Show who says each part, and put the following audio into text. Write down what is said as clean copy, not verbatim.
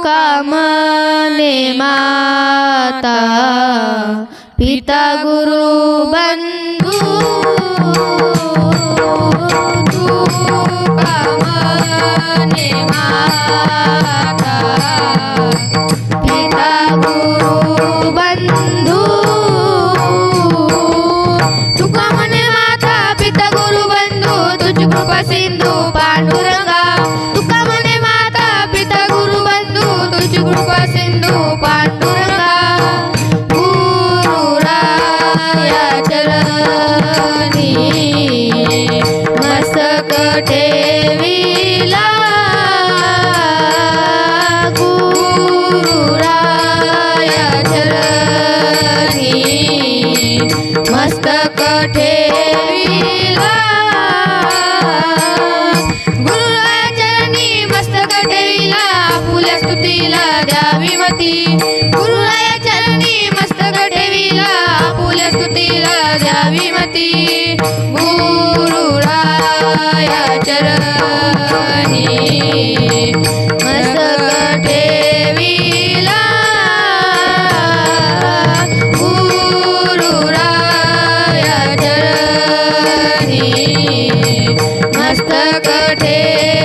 Speaker 1: कामने माता पिता गुरु बंधु तू कामने माता पिता गुरु बंधु तू कामने माता पिता गुरु बंधु तुझी कृपा सिंधू पांडुरंगा तू कामने माता पिता गुरु बंधु तुझी कृपा सिंधू पांडुरंगा गुरुराया चरणी मस्तक ठेविला गुरुराया चरणी मस्तक ठेविला गुरुराया चरणी मस्तक ठेविला आपुल्या स्तुतीला द्यावी मती गुरुराया चरणी मस्तक ठेविला आपुल्या स्तुतीला द्यावी मती गुरुराया चरणी मस्तक ठेविला गुरुराया चरणी मस्तक ठेविला